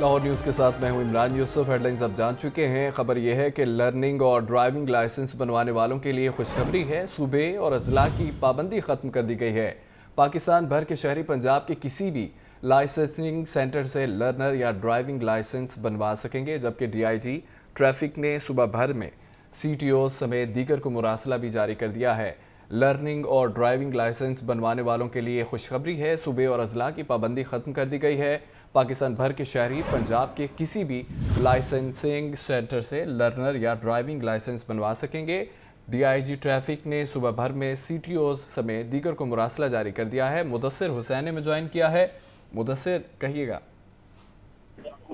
Lahore news کے ساتھ میں ہوں عمران یوسف۔ ہیڈ لائنز اب جان چکے ہیں۔ خبر یہ ہے کہ لرننگ اور ڈرائیونگ لائسنس بنوانے والوں کے لیے خوشخبری ہے۔ صوبے اور اضلاع کی پابندی ختم کر دی گئی ہے۔ پاکستان بھر کے شہری پنجاب کے کسی بھی لائسنسنگ سینٹر سے لرنر یا ڈرائیونگ لائسنس بنوا سکیں گے، جبکہ ڈی آئی جی ٹریفک نے صوبہ بھر میں سی ٹی اوز سمیت دیگر کو مراسلہ بھی جاری کر دیا ہے۔ لرننگ اور ڈرائیونگ لائسنس بنوانے والوں کے لیے خوشخبری ہے۔ صوبے اور اضلاع کی پابندی ختم کر دی گئی ہے۔ پاکستان بھر کے شہری پنجاب کے کسی بھی لائسنسنگ سینٹر سے لرنر یا ڈرائیونگ لائسنس بنوا سکیں گے۔ ڈی آئی جی ٹریفک نے صوبہ بھر میں سی ٹی اوز سمیت دیگر کو مراسلہ جاری کر دیا ہے۔ مدثر حسین نے جوائن کیا ہے۔ مدثر کہیے گا۔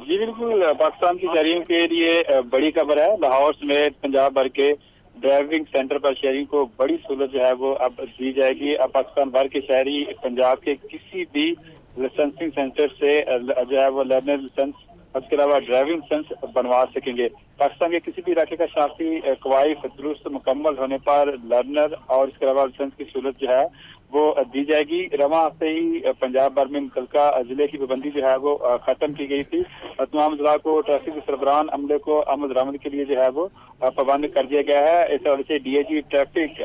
جی بالکل، پاکستان کی شہریوں کے لیے بڑی خبر ہے۔ لاہور سمیت پنجاب بھر کے ڈرائیونگ سینٹر پر شہریوں کو بڑی سہولت جو ہے وہ اب دی جائے گی۔ اب پاکستان بھر کے شہری پنجاب کے کسی بھی لائسنسنگ سینٹر سے جو ہے وہ لرنر لائسنس، اس کے علاوہ ڈرائیونگ لائسنس بنوا سکیں گے۔ پاکستان کے کسی بھی علاقے کا شناختی قواعد درست مکمل ہونے پر لرنر اور اس کے علاوہ لائسنس کی سہولت جو ہے وہ دی جائے گی۔ رواں ہفتے ہی پنجاب بھر میں متعلقہ ضلع کی پابندی جو ہے وہ ختم کی گئی تھی۔ تمام ضلع کو ٹریفک سربراہان عملے کو آمد رامد کے لیے جو ہے وہ پابند کر دیا گیا ہے۔ اس حوالے سے D A G traffic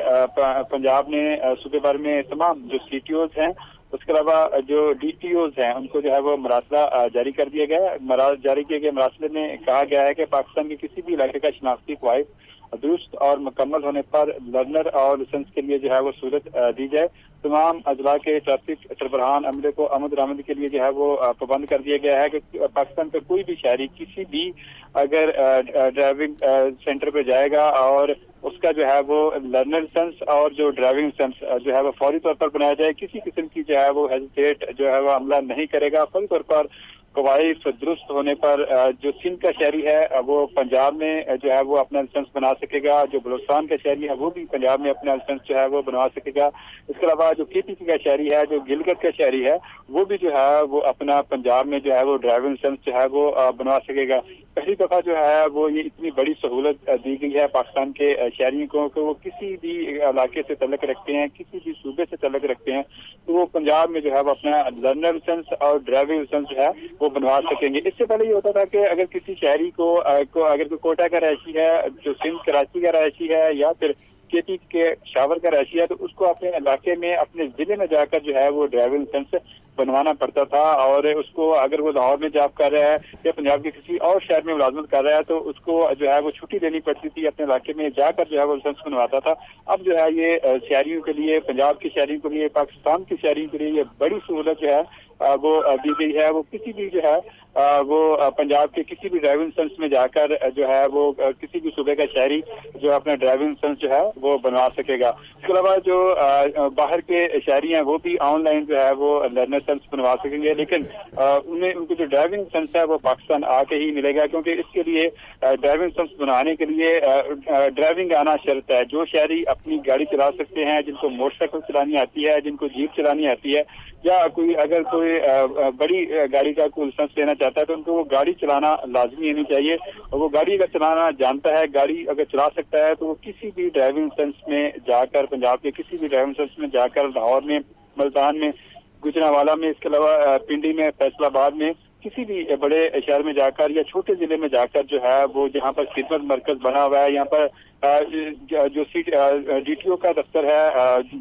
Punjab نے صوبے بھر میں تمام جو سی ٹی اوز ہیں، اس کے علاوہ جو ڈی ٹی اوز ہیں، ان کو جو ہے وہ مراسلہ جاری کر دیا گیا ہے۔ جاری کیے گئے مراسلے میں کہا گیا ہے کہ پاکستان کے کسی بھی علاقے کا شناختی قواعد درست اور مکمل ہونے پر لرنر اور لائسنس کے لیے جو ہے وہ سہولت دی جائے۔ تمام اضلاع کے ٹریفک سربراہان عملے کو آمد رامد کے لیے جو ہے وہ پابند کر دیا گیا ہے کہ پاکستان کا کوئی بھی شہری کسی بھی اگر ڈرائیونگ سینٹر پہ جائے گا اور اس کا جو ہے وہ لرنر لائسنس اور جو ڈرائیونگ لائسنس جو ہے وہ فوری طور پر بنایا جائے، کسی قسم کی جو ہے وہ ہیزیٹیٹ جو ہے وہ عملہ نہیں کرے گا۔ فوری طور پر قواعد درست ہونے پر جو سندھ کا شہری ہے وہ پنجاب میں جو ہے وہ اپنا لائسنس بنا سکے گا، جو بلوچستان کا شہری ہے وہ بھی پنجاب میں اپنا لائسنس جو ہے وہ بنوا سکے گا۔ اس کے علاوہ جو کے پی کا شہری ہے، جو گلگت کا شہری ہے، وہ بھی جو ہے وہ اپنا پنجاب میں جو ہے وہ ڈرائیونگ لائسنس جو ہے وہ بنوا سکے گا۔ پہلی دفعہ جو ہے وہ یہ اتنی بڑی سہولت دی گئی ہے پاکستان کے شہریوں کو کہ وہ کسی بھی علاقے سے تعلق رکھتے ہیں، کسی بھی صوبے سے تعلق رکھتے ہیں، تو وہ پنجاب میں جو ہے وہ اپنا لرنر لائسنس اور ڈرائیونگ لائسنس جو ہے وہ بنوا سکیں گے۔ اس سے پہلے یہ ہوتا تھا کہ اگر کسی شہری کو اگر کوئی کوٹا کا رہائشی ہے، جو سندھ کراچی کا رہائشی ہے یا پھر کے پی کے شاور کا رہائشی ہے، تو اس کو اپنے علاقے میں اپنے ضلع میں جا کر جو ہے وہ ڈرائیونگ لائسنس بنوانا پڑتا تھا، اور اس کو اگر وہ لاہور میں جاب کر رہا ہے یا پنجاب کے کسی اور شہر میں ملازمت کر رہا ہے تو اس کو جو ہے وہ چھٹی لینی پڑتی تھی، اپنے علاقے میں جا کر جو ہے وہ لائسنس بنواتا تھا۔ اب جو ہے یہ شہریوں کے لیے، پنجاب کے شہریوں کے لیے، پاکستان کے شہریوں کے لیے یہ بڑی سہولت جو ہے وہ دی گئی ہے۔ وہ کسی بھی جو ہے وہ پنجاب کے کسی بھی ڈرائیونگ لائسنس میں جا کر جو ہے وہ کسی بھی صوبے کا شہری جو اپنا ڈرائیونگ لائسنس جو ہے وہ بنوا سکے گا۔ اس کے علاوہ جو باہر کے شہری ہیں وہ بھی آن لائن جو ہے وہ لرنر لائسنس بنوا سکیں گے، لیکن ان کو جو ڈرائیونگ لائسنس ہے وہ پاکستان آ کے ہی ملے گا، کیونکہ اس کے لیے ڈرائیونگ لائسنس بنانے کے لیے ڈرائیونگ آنا شرط ہے۔ جو شہری اپنی گاڑی چلا سکتے ہیں، جن کو موٹر سائیکل چلانی آتی ہے، جن کو جیپ چلانی آتی ہے، یا اگر کوئی بڑی گاڑی کا کوئی لائسنس لینا چاہتا ہے تو ان کو وہ گاڑی چلانا لازمی ہونی چاہیے، اور وہ گاڑی اگر چلانا جانتا ہے، گاڑی اگر چلا سکتا ہے، تو وہ کسی بھی ڈرائیونگ لائسنس میں جا کر، پنجاب کے کسی بھی ڈرائیونگ لائسنس میں جا کر، لاہور میں، ملتان میں، گجرانوالہ میں، اس کے علاوہ پنڈی میں، فیصل آباد میں، کسی بھی بڑے شہر میں جا کر یا چھوٹے ضلع میں جا کر جو ہے وہ جہاں پر خدمت مرکز بنا ہوا ہے، یہاں پر جو ڈی ٹی او کا دفتر ہے،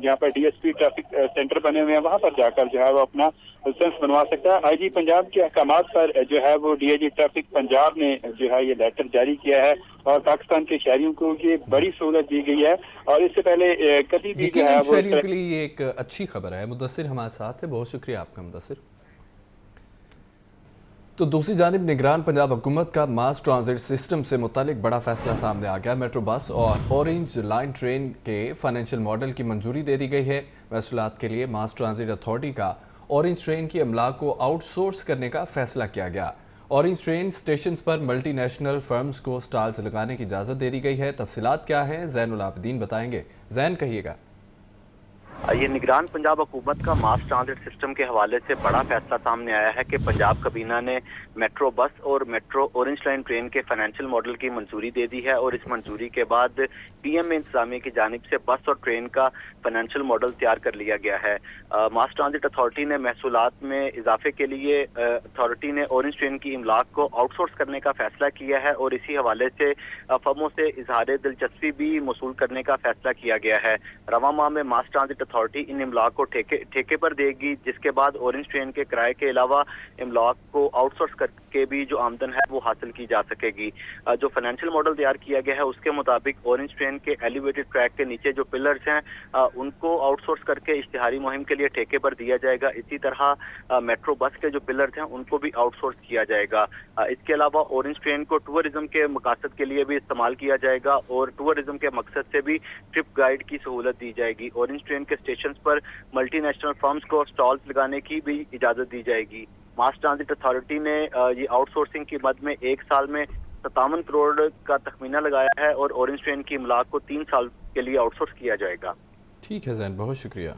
جہاں پر D S P traffic centre بنے ہوئے ہیں، وہاں پر جا کر جو ہے وہ اپنا لائسنس بنوا سکتا ہے۔ آئی جی پنجاب کے احکامات پر جو ہے وہ D A G traffic Punjab نے جو ہے یہ لیٹر جاری کیا ہے، اور پاکستان کے شہریوں کو یہ بڑی سہولت دی گئی ہے، اور اس سے پہلے کبھی بھی جو ہے وہ شہریوں کے لیے یہ ایک اچھی خبر ہے۔ مدثر ہمارے ساتھ ہے، بہت شکریہ آپ کا مدثر۔ تو دوسری جانب نگران پنجاب حکومت کا ماس ٹرانزٹ سسٹم سے متعلق بڑا فیصلہ سامنے آ گیا۔ میٹرو بس اور اورنج لائن ٹرین کے فائنینشیل ماڈل کی منظوری دے دی گئی ہے۔ وصولیات کے لیے ماس ٹرانزٹ اتھارٹی کا اورنج ٹرین کی املاک کو آؤٹ سورس کرنے کا فیصلہ کیا گیا۔ اورنج ٹرین سٹیشنز پر ملٹی نیشنل فرمز کو سٹالز لگانے کی اجازت دے دی گئی ہے۔ تفصیلات کیا ہیں زین العابدین بتائیں گے۔ زین کہیے گا۔ یہ نگران پنجاب حکومت کا ماس ٹرانزٹ سسٹم کے حوالے سے بڑا فیصلہ سامنے آیا ہے کہ پنجاب کابینہ نے میٹرو بس اور میٹرو اورنج لائن ٹرین کے فائنینشیل ماڈل کی منظوری دے دی ہے، اور اس منظوری کے بعد پی ایم انتظامیہ کی جانب سے بس اور ٹرین کا فائنینشیل ماڈل تیار کر لیا گیا ہے۔ ماس ٹرانزٹ اتھارٹی نے محصولات میں اضافے کے لیے اتھارٹی نے اورنج ٹرین کی املاک کو آؤٹ سورس کرنے کا فیصلہ کیا ہے، اور اسی حوالے سے فرموں سے اظہار دلچسپی بھی موصول کرنے کا فیصلہ کیا گیا ہے۔ رواں ماہ میں ماس ٹرانزٹ اتھارٹی ان املاک کو ٹھیکے پر دے گی، جس کے بعد اورنج ٹرین کے کرائے کے علاوہ املاک کو آؤٹ سورس کر کے بھی جو آمدن ہے وہ حاصل کی جا سکے گی۔ جو فائنینشیل ماڈل تیار کیا گیا ہے اس کے مطابق اورنج ٹرین کے ایلیویٹڈ ٹریک کے نیچے جو پلرز ہیں ان کو آؤٹ سورس کر کے اشتہاری مہم کے لیے ٹھیکے پر دیا جائے گا۔ اسی طرح میٹرو بس کے جو پلرز ہیں ان کو بھی آؤٹ سورس کیا جائے گا۔ اس کے علاوہ اورنج ٹرین کو ٹورزم کے مقاصد کے لیے بھی استعمال کیا جائے گا، اور ٹورزم کے مقصد سے بھی ٹرپ گائیڈ کی سہولت دی جائے گی۔ اورنج ٹرین کے اسٹیشنز پر ملٹی نیشنل فرمز کو سٹالز لگانے کی بھی اجازت دی جائے گی۔ ماس ٹرانزٹ اتھارٹی نے یہ آؤٹ سورسنگ کی مد میں 1 سال میں 57 کروڑ کا تخمینہ لگایا ہے، اور اورنج ٹرین کی املاک کو 3 سال کے لیے آؤٹ سورس کیا جائے گا۔ ٹھیک ہے زین، بہت شکریہ۔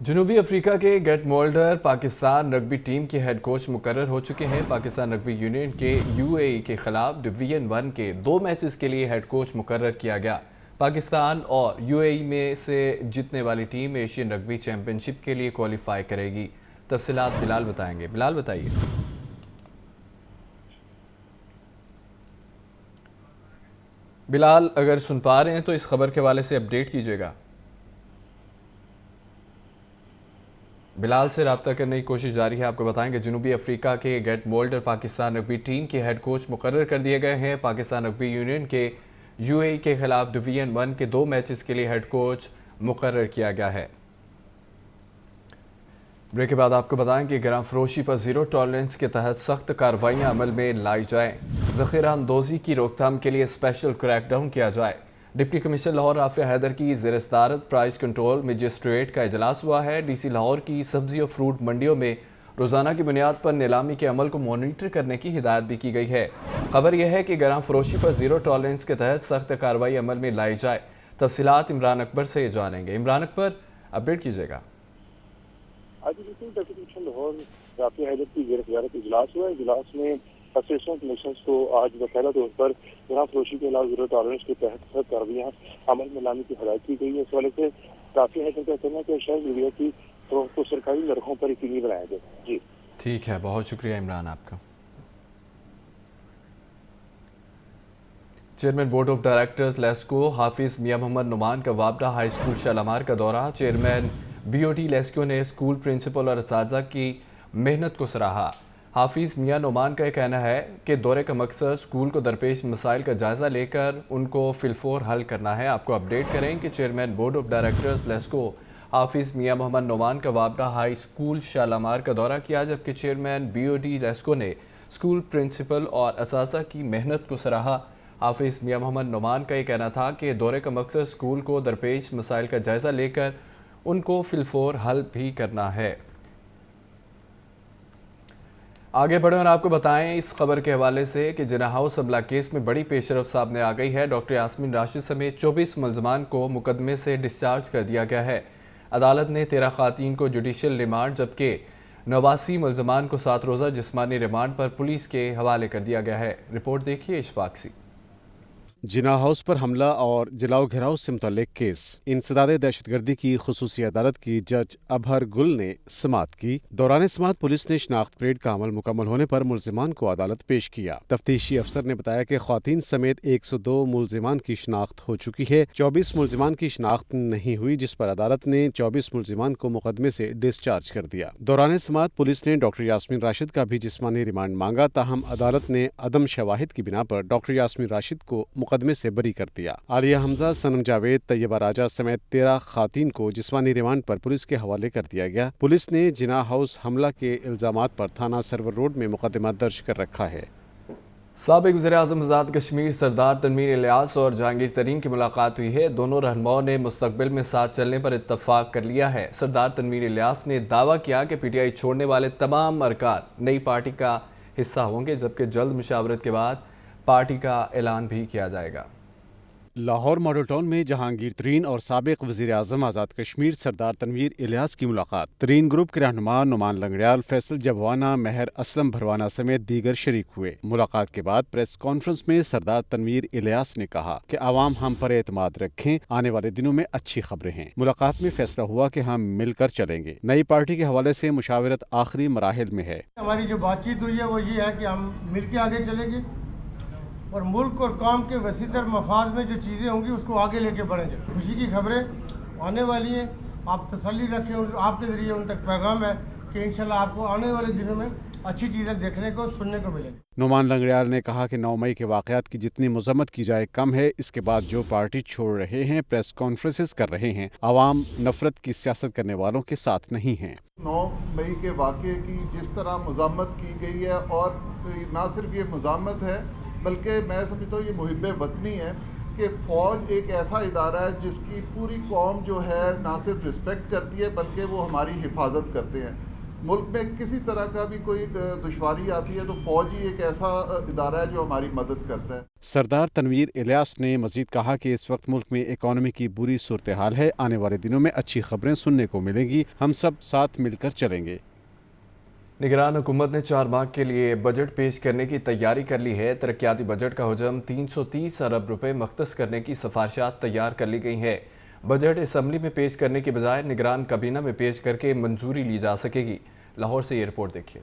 جنوبی افریقہ کے گیٹ مولڈر پاکستان رگبی ٹیم کے ہیڈ کوچ مقرر ہو چکے ہیں۔ پاکستان رگبی یونین کے UAE کے خلاف ڈویژن 1 کے 2 میچز کے لیے ہیڈ کوچ مقرر کیا گیا۔ پاکستان اور UAE میں سے جیتنے والی ٹیم ایشین رگبی چیمپئن شپ کے لیے کوالیفائی کرے گی۔ تفصیلات بلال بتائیں گے۔ بلال بتائیے۔ بلال اگر سن پا رہے ہیں تو اس خبر کے حوالے سے اپڈیٹ کیجیے گا۔ بلال سے رابطہ کرنے کی کوشش جاری ہے۔ آپ کو بتائیں کہ جنوبی افریقہ کے گیٹ مولڈر پاکستان رگبی ٹیم کے ہیڈ کوچ مقرر کر دیے گئے ہیں۔ پاکستان رگبی یونین کے UAE کے خلاف ڈویژن 1 کے 2 میچز کے لیے ہیڈ کوچ مقرر کیا گیا ہے۔ بریک کے بعد آپ کو بتائیں کہ گراں فروشی پر زیرو ٹالرنس کے تحت سخت کارروائیاں عمل میں لائی جائیں۔ ذخیرہ اندوزی کی روک تھام کے لیے اسپیشل کریک ڈاؤن کیا جائے۔ ڈپٹی کمشنر لاہور رافع حیدر کی زیر صدارت پرائز کنٹرول مجسٹریٹ کا اجلاس ہوا ہے۔ DC لاہور کی سبزی اور فروٹ منڈیوں میں روزانہ کی بنیاد پر نیلامی کے عمل کو مانیٹر کرنے کی ہدایت بھی کی گئی ہے۔ خبر یہ ہے کہ گراں فروشی پر زیرو ٹالرنس کے تحت سخت کارروائی عمل میں لائی جائے۔ تفصیلات عمران اکبر سے جانیں گے۔ عمران اکبر اپڈیٹ کیجیے گا۔ آج ڈپٹی کمشنر لاہور رافع حیدر کی زیر صدارت اجلاس ہوا ہے۔ اجلاس میں اسسٹنٹ کمشنرز کو آج باقاعدہ طور پر گراں فروشی کے علاوہ زیرو ٹالرنس کے تحت سخت کارروائیاں عمل میں لانے کی ہدایت کی گئی ہے۔ اس والے سے رافع حیدر کا کہنا ہے کہ اشیاء ضروریہ کی فروخت کو سرکاری نرخوں پر یقینی بنایا جائے۔ جی ٹھیک ہے، بہت شکریہ عمران آپ کا۔ Chairman board of directors LESCO حافظ میاں محمد نعمان کا وابڈا ہائی اسکول شالامار کا دورہ۔ چیئرمین BOT لیسکو نے اسکول پرنسپل اور اساتذہ کی محنت کو سراہا۔ حافظ میاں نعمان کا یہ کہنا ہے کہ دورے کا مقصد اسکول کو درپیش مسائل کا جائزہ لے کر ان کو فی الفور حل کرنا ہے۔ آپ کو اپڈیٹ کریں کہ chairman board of directors LESCO حافظ میاں محمد نعمان کا وابڈا ہائی اسکول شالامار کا دورہ کیا، جبکہ چیئرمین BOT لیسکو نے اسکول پرنسپل اور اساتذہ کی محنت کو سراہا۔ حافظ میاں محمد نعمان کا یہ کہنا تھا کہ دورے کا مقصد اسکول کو درپیش مسائل کا جائزہ لے کر ان کو فی الفور حل بھی کرنا ہے۔ آگے بڑھیں اور آپ کو بتائیں اس خبر کے حوالے سے کہ جناح ہاؤس حملہ کیس میں بڑی پیش رفت سامنے آ گئی ہے۔ ڈاکٹر یاسمین راشد سمیت 24 ملزمان کو مقدمے سے ڈسچارج کر دیا گیا ہے۔ عدالت نے 13 خواتین کو جوڈیشل ریمانڈ جبکہ 89 ملزمان کو 7 روزہ جسمانی ریمانڈ پر پولیس کے حوالے کر دیا گیا ہے۔ رپورٹ دیکھیے اشفاق سی۔ جناح ہاؤس پر حملہ اور جلاؤ گھیراؤ سے متعلق کیس انسداد دہشت گردی کی خصوصی عدالت کی جج ابہر گل نے سماعت کی۔ دوران سماعت پولیس نے شناخت پریڈ کا عمل مکمل ہونے پر ملزمان کو عدالت پیش کیا۔ تفتیشی افسر نے بتایا کہ خواتین سمیت 102 ملزمان کی شناخت ہو چکی ہے۔ 24 ملزمان کی شناخت نہیں ہوئی، جس پر عدالت نے 24 ملزمان کو مقدمے سے ڈسچارج کر دیا۔ دوران سماعت پولیس نے ڈاکٹر یاسمین راشد کا بھی جسمانی ریمانڈ مانگا، تاہم عدالت نے عدم شواہد کی بنا پر ڈاکٹر یاسمین راشد کو مقدمے سے بری کر دیا۔ عالیہ حمزہ، صنم جاوید، طیبہ راجہ سمیت 13 خواتین کو جسمانی ریمانڈ پر پولیس کے حوالے کر دیا گیا۔ پولیس نے جناح ہاؤس حملہ کے الزامات پر تھانہ سرور روڈ میں مقدمہ درج کر رکھا ہے۔ سابق وزیراعظم آزاد کشمیر سردار تنویر الیاس اور جہانگیر ترین کی ملاقات ہوئی ہے۔ دونوں رہنماؤں نے مستقبل میں ساتھ چلنے پر اتفاق کر لیا ہے۔ سردار تنویر الیاس نے دعویٰ کیا کہ PTI چھوڑنے والے تمام ارکان نئی پارٹی کا حصہ ہوں گے، جبکہ جلد مشاورت کے بعد پارٹی کا اعلان بھی کیا جائے گا۔ لاہور ماڈل ٹاؤن میں جہانگیر ترین اور سابق وزیر اعظم آزاد کشمیر سردار تنویر الیاس کی ملاقات۔ ترین گروپ کے رہنما نعمان لنگڑیال، فیصل جبوانہ، مہر اسلم بھروانہ سمیت دیگر شریک ہوئے۔ ملاقات کے بعد پریس کانفرنس میں سردار تنویر الیاس نے کہا کہ عوام ہم پر اعتماد رکھیں، آنے والے دنوں میں اچھی خبریں ہیں۔ ملاقات میں فیصلہ ہوا کہ ہم مل کر چلیں گے۔ نئی پارٹی کے حوالے سے مشاورت آخری مراحل میں ہے۔ ہماری جو بات چیت ہوئی ہے وہ یہ ہے کہ ہم مل کے آگے چلیں گے اور ملک اور قوم کے وسیع تر مفاد میں جو چیزیں ہوں گی اس کو آگے لے کے بڑھیں گے۔ خوشی کی خبریں آنے والی ہیں، آپ تسلی رکھیں، آپ کے ذریعے ان تک پیغام ہے کہ انشاءاللہ آپ کو آنے والے دنوں میں اچھی چیزیں دیکھنے کو سننے کو ملیں گی۔ نعمان لنگڑیال نے کہا کہ 9 مئی کے واقعات کی جتنی مذمت کی جائے کم ہے۔ اس کے بعد جو پارٹی چھوڑ رہے ہیں، پریس کانفرنسز کر رہے ہیں، عوام نفرت کی سیاست کرنے والوں کے ساتھ نہیں ہیں۔ 9 مئی کے واقعے کی جس طرح مذمت کی گئی ہے، اور نہ صرف یہ مذمت ہے بلکہ میں سمجھتا ہوں یہ محب وطنی ہے کہ فوج ایک ایسا ادارہ ہے جس کی پوری قوم جو ہے نہ صرف رسپیکٹ کرتی ہے بلکہ وہ ہماری حفاظت کرتے ہیں۔ ملک میں کسی طرح کا بھی کوئی دشواری آتی ہے تو فوج ہی ایک ایسا ادارہ ہے جو ہماری مدد کرتا ہے۔ سردار تنویر الیاس نے مزید کہا کہ اس وقت ملک میں اکانومی کی بری صورتحال ہے، آنے والے دنوں میں اچھی خبریں سننے کو ملیں گی، ہم سب ساتھ مل کر چلیں گے۔ نگران حکومت نے 4 ماہ کے لیے بجٹ پیش کرنے کی تیاری کر لی ہے۔ ترقیاتی بجٹ کا حجم 330 ارب روپے مختص کرنے کی سفارشات تیار کر لی گئی ہیں۔ بجٹ اسمبلی میں پیش کرنے کی بجائے نگران کابینہ میں پیش کر کے منظوری لی جا سکے گی۔ لاہور سے یہ رپورٹ دیکھیے۔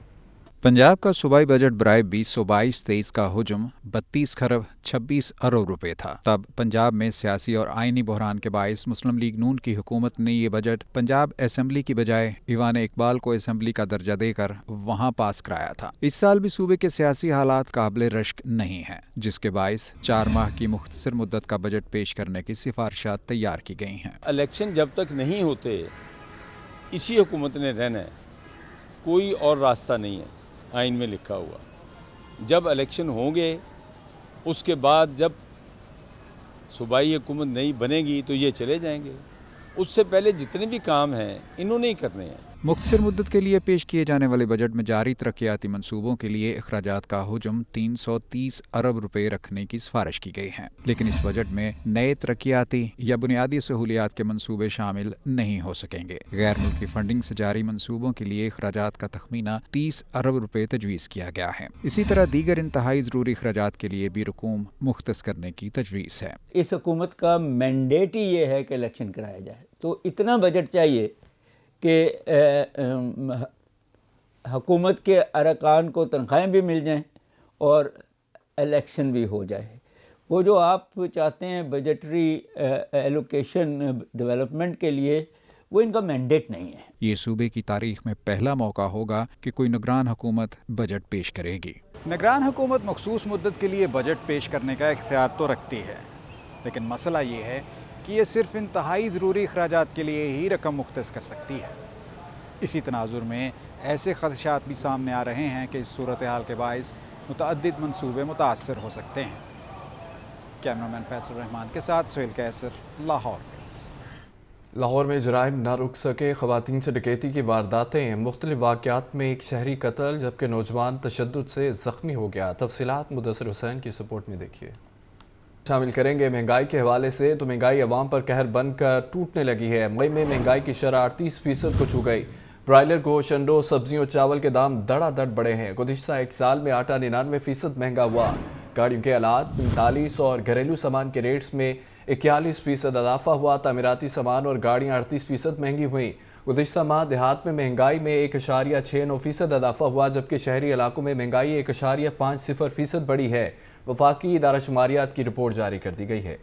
پنجاب کا صوبائی بجٹ برائے 2022-23 کا حجم 32 خرب 26 ارب روپے تھا۔ تب پنجاب میں سیاسی اور آئینی بحران کے باعث مسلم لیگ نون کی حکومت نے یہ بجٹ پنجاب اسمبلی کی بجائے ایوان اقبال کو اسمبلی کا درجہ دے کر وہاں پاس کرایا تھا۔ اس سال بھی صوبے کے سیاسی حالات قابل رشک نہیں ہیں، جس کے باعث 4 ماہ کی مختصر مدت کا بجٹ پیش کرنے کی سفارشات تیار کی گئی ہیں۔ الیکشن جب تک نہیں ہوتے اسی حکومت نے رہنا ہے، کوئی اور راستہ نہیں ہے آئین میں لکھا ہوا۔ جب الیکشن ہوں گے اس کے بعد جب صوبائی حکومت نہیں بنے گی تو یہ چلے جائیں گے۔ اس سے پہلے جتنے بھی کام ہیں انہوں نے ہی کرنے ہیں۔ مختصر مدت کے لیے پیش کیے جانے والے بجٹ میں جاری ترقیاتی منصوبوں کے لیے اخراجات کا حجم 330 ارب روپے رکھنے کی سفارش کی گئی ہے، لیکن اس بجٹ میں نئے ترقیاتی یا بنیادی سہولیات کے منصوبے شامل نہیں ہو سکیں گے۔ غیر ملکی فنڈنگ سے جاری منصوبوں کے لیے اخراجات کا تخمینہ 30 ارب روپے تجویز کیا گیا ہے۔ اسی طرح دیگر انتہائی ضروری اخراجات کے لیے بھی رقوم مختص کرنے کی تجویز ہے۔ اس حکومت کا مینڈیٹ ہی یہ ہے کہ الیکشن کرایا جائے، تو اتنا بجٹ چاہیے کہ حکومت کے ارکان کو تنخواہیں بھی مل جائیں اور الیکشن بھی ہو جائے۔ وہ جو آپ چاہتے ہیں بجٹری ایلوکیشن ڈیولپمنٹ کے لیے، وہ ان کا مینڈیٹ نہیں ہے۔ یہ صوبے کی تاریخ میں پہلا موقع ہوگا کہ کوئی نگران حکومت بجٹ پیش کرے گی۔ نگران حکومت مخصوص مدت کے لیے بجٹ پیش کرنے کا اختیار تو رکھتی ہے، لیکن مسئلہ یہ ہے کہ یہ صرف انتہائی ضروری اخراجات کے لیے ہی رقم مختص کر سکتی ہے۔ اسی تناظر میں ایسے خدشات بھی سامنے آ رہے ہیں کہ اس صورتحال کے باعث متعدد منصوبے متاثر ہو سکتے ہیں۔ کیمرامین فیصل رحمان کے ساتھ سہیل کیسر، لاہور۔ لاہور میں جرائم نہ رک سکے، خواتین سے ڈکیتی کی وارداتیں، مختلف واقعات میں ایک شہری قتل جبکہ نوجوان تشدد سے زخمی ہو گیا۔ تفصیلات مدثر حسین کی سپورٹ میں دیکھیے۔ شامل کریں گے مہنگائی کے حوالے سے تو مہنگائی عوام پر قہر بن کر ٹوٹنے لگی ہے۔ مئی میں مہنگائی کی شرح 38% کو چھو گئی۔ برائلر گوشت، انڈوں، سبزیوں، چاول کے دام دڑا دڑ بڑھے ہیں۔ گزشتہ ایک سال میں آٹا 99% مہنگا ہوا۔ گاڑیوں کے آلات 45 اور گھریلو سامان کے ریٹس میں 41% اضافہ ہوا۔ تعمیراتی سامان اور گاڑیاں 38% مہنگی ہوئیں۔ گزشتہ ماہ دیہات میں مہنگائی میں 1.69% اضافہ ہوا، جبکہ شہری علاقوں میں مہنگائی 1.50% بڑھی ہے۔ وفاقی ادارہ شماریات کی رپورٹ جاری کر دی گئی ہے۔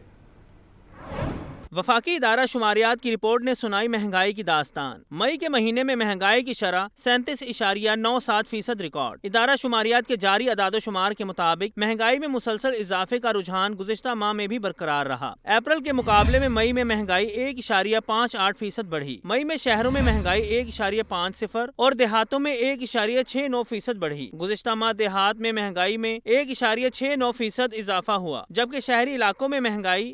وفاقی ادارہ شماریات کی رپورٹ نے سنائی مہنگائی کی داستان۔ مئی کے مہینے میں مہنگائی کی شرح 37.97% ریکارڈ۔ ادارہ شماریات کے جاری اعداد و شمار کے مطابق مہنگائی میں مسلسل اضافے کا رجحان گزشتہ ماہ میں بھی برقرار رہا۔ اپریل کے مقابلے میں مئی میں مہنگائی 1.58% بڑھی۔ مئی میں شہروں میں مہنگائی 1.50 اور دیہاتوں میں 1.69% بڑھی۔ گزشتہ ماہ دیہات میں مہنگائی میں 1.69% اضافہ ہوا، جبکہ شہری علاقوں میں مہنگائی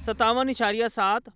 57.7,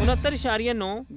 69.9,